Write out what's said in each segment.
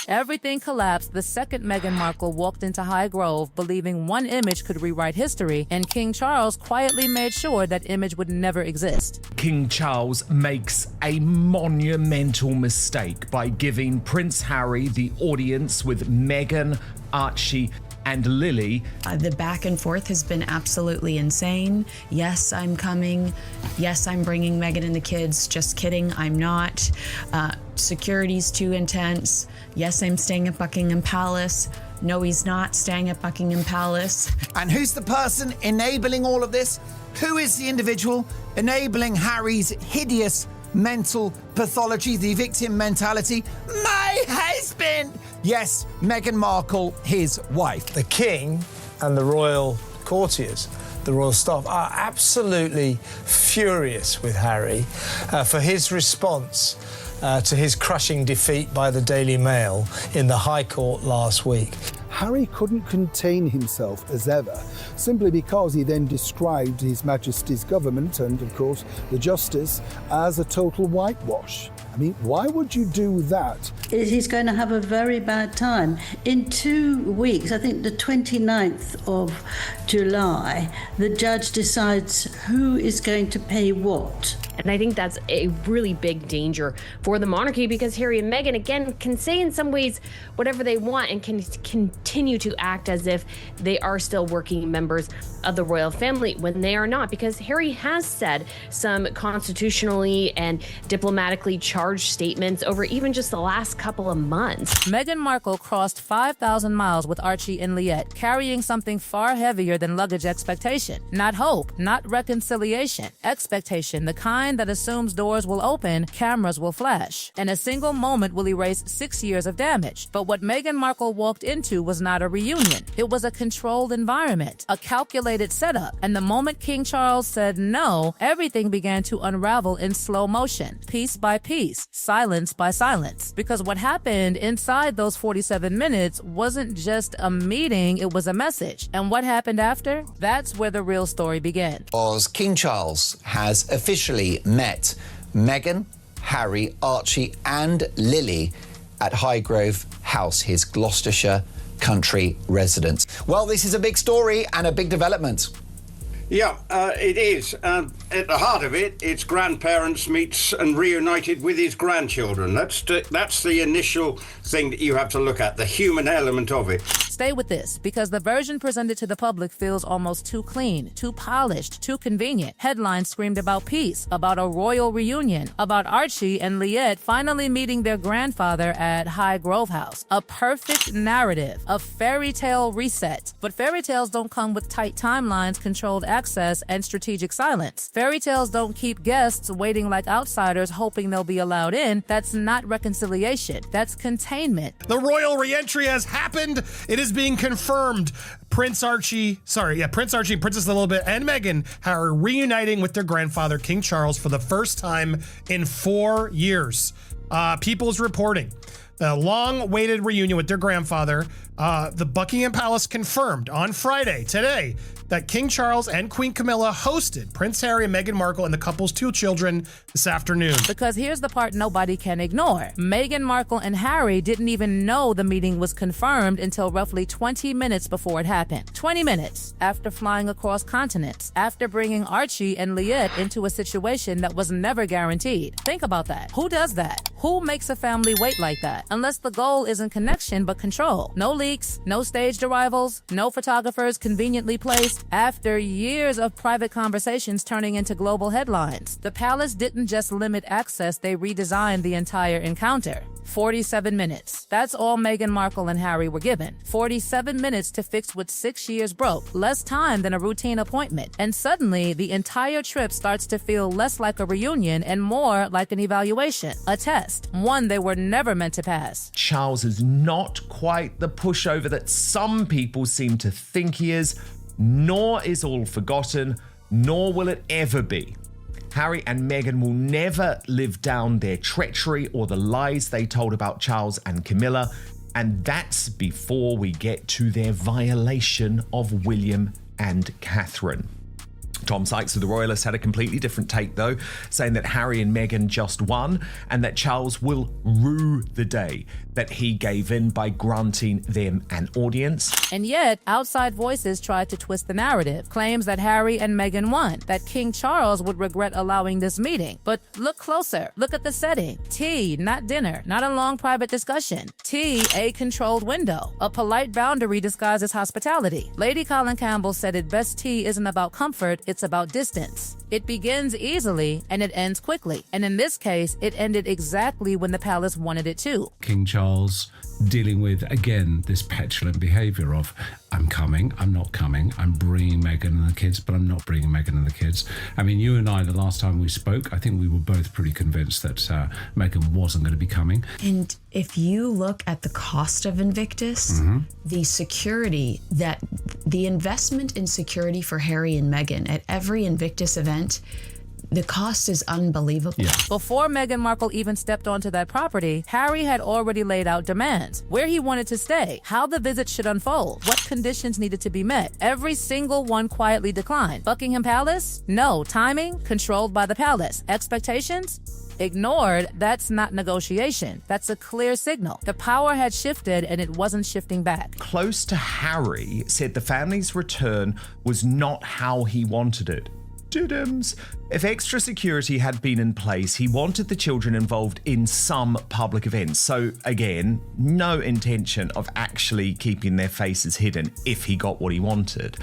Everything collapsed the second Meghan Markle walked into Highgrove believing one image could rewrite history, and King Charles quietly made sure that image would never exist. King Charles makes a monumental mistake by giving Prince Harry the audience with Meghan, Archie, and Lily. The back and forth has been absolutely insane. Yes, I'm coming. Yes, I'm bringing Meghan and the kids. Just kidding, I'm not. Security's too intense. Yes, I'm staying at Buckingham Palace. No, he's not staying at Buckingham Palace. And who's the person enabling all of this? Who is the individual enabling Harry's hideous mental pathology, the victim mentality? My husband! Yes, Meghan Markle, his wife. The King and the royal courtiers, the royal staff, are absolutely furious with Harry for his response to his crushing defeat by the Daily Mail in the High Court last week. Harry couldn't contain himself as ever, simply because he then described His Majesty's government and, of course, the Justice as a total whitewash. I mean, why would you do that? He's going to have a very bad time. In 2 weeks, I think the 29th of July, the judge decides who is going to pay what. And I think that's a really big danger for the monarchy, because Harry and Meghan, again, can say in some ways whatever they want and can continue to act as if they are still working members of the royal family when they are not, because Harry has said some constitutionally and diplomatically charged statements over even just the last couple of months. Meghan Markle crossed 5,000 miles with Archie and Liette, carrying something far heavier than luggage expectation. Not hope, not reconciliation, expectation, the kind that assumes doors will open, cameras will flash, and a single moment will erase 6 years of damage. But what Meghan Markle walked into was not a reunion. It was a controlled environment, a calculated setup. And the moment King Charles said no, everything began to unravel in slow motion, piece by piece, silence by silence. Because what happened inside those 47 minutes wasn't just a meeting, it was a message. And what happened after? That's where the real story began. King Charles has officially met Meghan, Harry, Archie, and Lily at Highgrove House, his Gloucestershire country residence. Well, this is a big story and a big development. Yeah, it is. At the heart of it, it's grandparents meets and reunited with his grandchildren. That's the initial thing that you have to look at, the human element of it. Stay with this, because the version presented to the public feels almost too clean, too polished, too convenient. Headlines screamed about peace, about a royal reunion, about Archie and Liette finally meeting their grandfather at Highgrove House. A perfect narrative, a fairy tale reset. But fairy tales don't come with tight timelines, controlled access, and strategic silence. Fairy tales don't keep guests waiting like outsiders hoping they'll be allowed in. That's not reconciliation. That's containment. The royal re-entry has happened. It is being confirmed. Prince Archie, Princess Elizabeth, and Meghan are reuniting with their grandfather, King Charles, for the first time in 4 years. People's reporting. The long-awaited reunion with their grandfather. The Buckingham Palace confirmed on Friday, today, that King Charles and Queen Camilla hosted Prince Harry and Meghan Markle and the couple's 2 children this afternoon. Because here's the part nobody can ignore. Meghan Markle and Harry didn't even know the meeting was confirmed until roughly 20 minutes before it happened. 20 minutes after flying across continents, after bringing Archie and Liette into a situation that was never guaranteed. Think about that. Who does that? Who makes a family wait like that? Unless the goal isn't connection but control. No leaks, no staged arrivals, no photographers conveniently placed. After years of private conversations turning into global headlines, the palace didn't just limit access, they redesigned the entire encounter. 47 minutes. That's all Meghan Markle and Harry were given. 47 minutes to fix what 6 years broke. Less time than a routine appointment. And suddenly, the entire trip starts to feel less like a reunion and more like an evaluation. A test. One they were never meant to pass. Charles is not quite the pushover that some people seem to think he is, nor is all forgotten, nor will it ever be. Harry and Meghan will never live down their treachery or the lies they told about Charles and Camilla, and that's before we get to their violation of William and Catherine. Tom Sykes of the Royalists had a completely different take, though, saying that Harry and Meghan just won and that Charles will rue the day that he gave in by granting them an audience. And yet, outside voices tried to twist the narrative. Claims that Harry and Meghan won, that King Charles would regret allowing this meeting. But look closer. Look at the setting. Tea, not dinner, not a long private discussion. Tea, a controlled window. A polite boundary disguised as hospitality. Lady Colin Campbell said it best tea isn't about comfort, it's about distance. It begins easily and it ends quickly. And in this case, it ended exactly when the palace wanted it to. King Charles dealing with, again, this petulant behaviour of, I'm coming, I'm not coming, I'm bringing Meghan and the kids, but I'm not bringing Meghan and the kids. I mean, you and I, the last time we spoke, I think we were both pretty convinced that Meghan wasn't going to be coming. And if you look at the cost of Invictus, the security, that the investment in security for Harry and Meghan at every Invictus event, the cost is unbelievable. Yeah. Before Meghan Markle even stepped onto that property, Harry had already laid out demands, where he wanted to stay, how the visit should unfold, what conditions needed to be met. Every single one quietly declined. Buckingham Palace? No. Timing? Controlled by the palace. Expectations? Ignored. That's not negotiation. That's a clear signal. The power had shifted and it wasn't shifting back. Close to Harry said the family's return was not how he wanted it. Diddums. If extra security had been in place, he wanted the children involved in some public events. So again, no intention of actually keeping their faces hidden if he got what he wanted.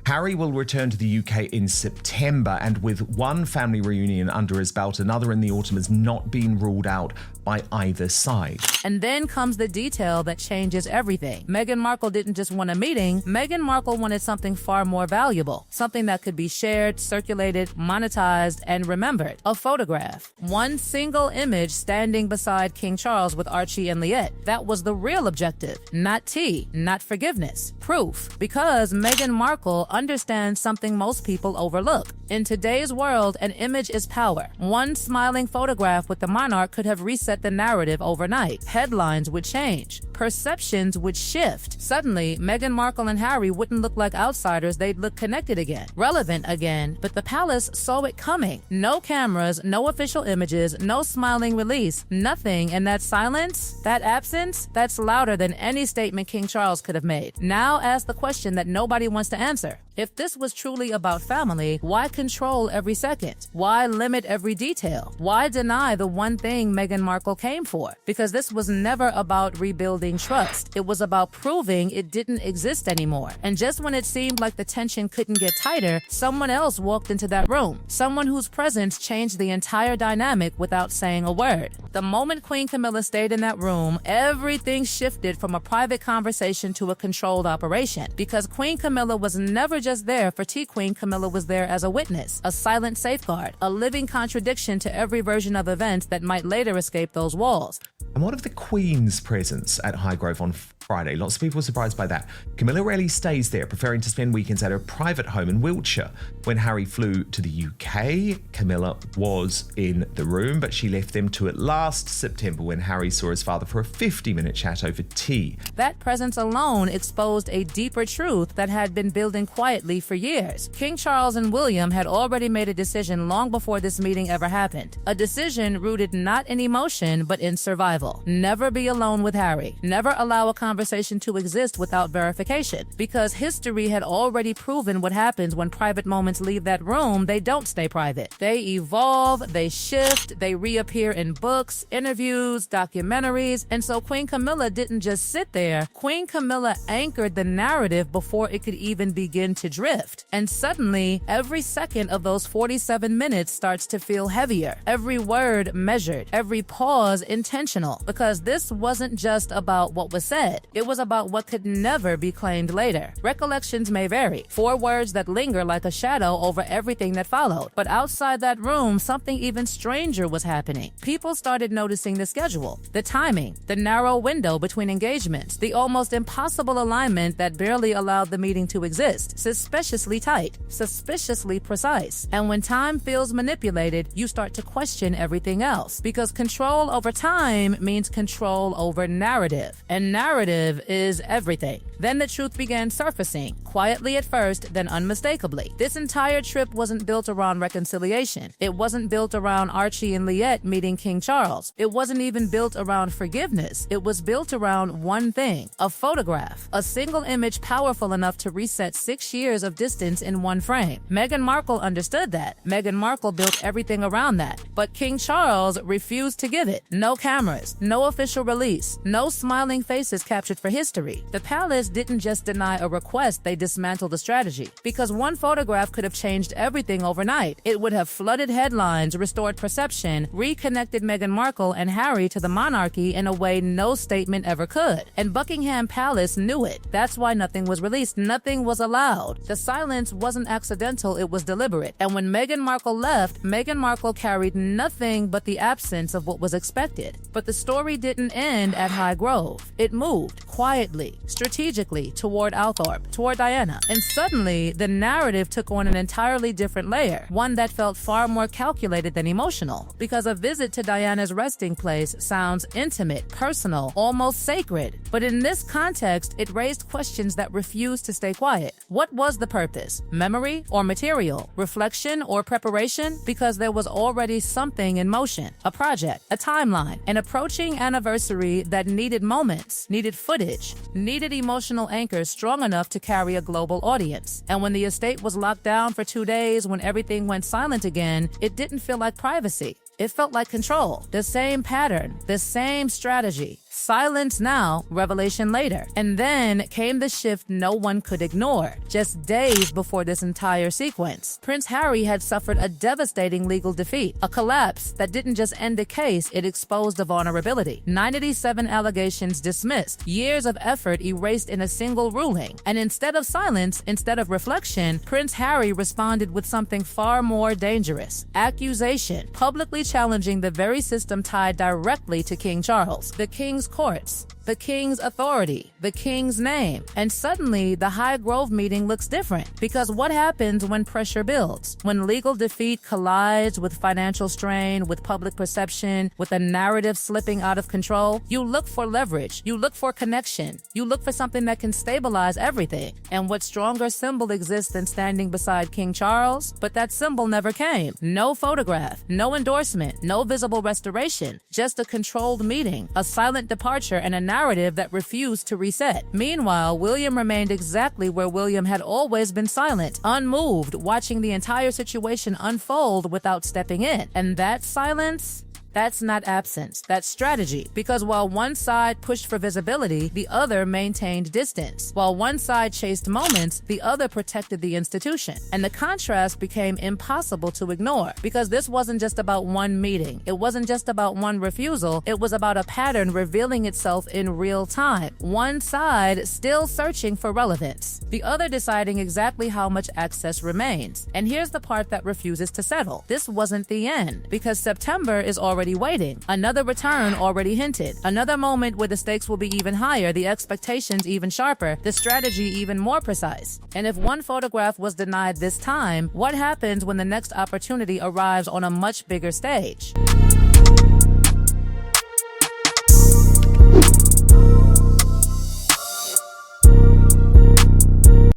Harry will return to the UK in September, and with one family reunion under his belt, another in the autumn has not been ruled out by either side. And then comes the detail that changes everything. Meghan Markle didn't just want a meeting. Meghan Markle wanted something far more valuable, something that could be shared, circulated, monetized, and remembered. A photograph. One single image standing beside King Charles with Archie and Liette. That was the real objective. Not tea, not forgiveness. Proof. Because Meghan Markle understands something most people overlook. In today's world, an image is power. One smiling photograph with the monarch could have reset the narrative overnight. Headlines would change. Perceptions would shift. Suddenly, Meghan Markle and Harry wouldn't look like outsiders, they'd look connected again, relevant again, but the palace saw it coming. No cameras, no official images, no smiling release, nothing, and that silence, that absence, that's louder than any statement King Charles could have made. Now ask the question that nobody wants to answer. If this was truly about family, why control every second? Why limit every detail? Why deny the one thing Meghan Markle came for? Because this was never about rebuilding trust. It was about proving it didn't exist anymore. And just when it seemed like the tension couldn't get tighter, someone else walked into that room. Someone whose presence changed the entire dynamic without saying a word. The moment Queen Camilla stayed in that room, everything shifted from a private conversation to a controlled operation. Because Queen Camilla was never just there for tea. Queen Camilla was there as a witness, a silent safeguard, a living contradiction to every version of events that might later escape those walls. And what of the Queen's presence at Highgrove on Friday? Lots of people were surprised by that. Camilla rarely stays there, preferring to spend weekends at her private home in Wiltshire. When Harry flew to the UK, Camilla was in the room, but she left them to it last September when Harry saw his father for a 50-minute chat over tea. That presence alone exposed a deeper truth that had been building quietly for years. King Charles and William had already made a decision long before this meeting ever happened. A decision rooted not in emotion, but in survival. Never be alone with Harry. Never allow a conversation to exist without verification. Because history had already proven what happens when private moments leave that room. They don't stay private. They evolve, they shift, they reappear in books, interviews, documentaries. And so Queen Camilla didn't just sit there. Queen Camilla anchored the narrative before it could even begin to drift. And suddenly, every second of those 47 minutes starts to feel heavier. Every word measured, every pause intentional. Because this wasn't just about what was said. It was about what could never be claimed later. Recollections may vary. 4 words that linger like a shadow over everything that followed. But outside that room, something even stranger was happening. People started noticing the schedule, the timing, the narrow window between engagements, the almost impossible alignment that barely allowed the meeting to exist. Suspiciously tight, suspiciously precise. And when time feels manipulated, you start to question everything else. Because control over time means control over narrative. And narrative is everything. Then the truth began surfacing, quietly at first, then unmistakably. This entire trip wasn't built around reconciliation. It wasn't built around Archie and Liette meeting King Charles. It wasn't even built around forgiveness. It was built around one thing: a photograph, a single image powerful enough to reset 6 years of distance in one frame. Meghan Markle understood that. Meghan Markle built everything around that. But King Charles refused to give it. No cameras, no official release, no smiling faces captured for history. The palace didn't just deny a request, they dismantled the strategy. Because one photograph could have changed everything overnight. It would have flooded headlines, restored perception, reconnected Meghan Markle and Harry to the monarchy in a way no statement ever could. And Buckingham Palace knew it. That's why nothing was released. Nothing was allowed. The silence wasn't accidental, it was deliberate. And when Meghan Markle left, Meghan Markle carried nothing but the absence of what was expected. But the story didn't end at Highgrove. It moved quietly, strategically toward Althorp, toward Diana. And suddenly, the narrative took on an entirely different layer, one that felt far more calculated than emotional. Because a visit to Diana's resting place sounds intimate, personal, almost sacred. But in this context, it raised questions that refused to stay quiet. What was the purpose? Memory or material? Reflection or preparation? Because there was already something in motion, a project, a timeline, an approaching anniversary that needed moments, needed footage, needed emotional anchors strong enough to carry a global audience. And when the estate was locked down for 2 days, when everything went silent again, it didn't feel like privacy. It felt like control. The same pattern, the same strategy. Silence now, revelation later. And then came the shift no one could ignore. Just days before this entire sequence, Prince Harry had suffered a devastating legal defeat, a collapse that didn't just end the case, it exposed a vulnerability. 97 allegations dismissed, years of effort erased in a single ruling. And instead of silence, instead of reflection, Prince Harry responded with something far more dangerous: accusation, publicly challenging the very system tied directly to King Charles, the King's courts, the King's authority, the King's name. And suddenly, the Highgrove meeting looks different. Because what happens when pressure builds? When legal defeat collides with financial strain, with public perception, with a narrative slipping out of control, you look for leverage, you look for connection, you look for something that can stabilize everything. And what stronger symbol exists than standing beside King Charles? But that symbol never came. No photograph, no endorsement, no visible restoration, just a controlled meeting, a silent departure, and a narrative that refused to reset. Meanwhile, William remained exactly where William had always been: silent, unmoved, watching the entire situation unfold without stepping in. And that silence? That's not absence, that's strategy. Because while one side pushed for visibility, the other maintained distance. While one side chased moments, the other protected the institution. And the contrast became impossible to ignore, because this wasn't just about one meeting. It wasn't just about one refusal. It was about a pattern revealing itself in real time. One side still searching for relevance, the other deciding exactly how much access remains. And here's the part that refuses to settle. This wasn't the end, because September is already waiting. Another return already hinted. Another moment where the stakes will be even higher, the expectations even sharper, the strategy even more precise. And if one photograph was denied this time, what happens when the next opportunity arrives on a much bigger stage?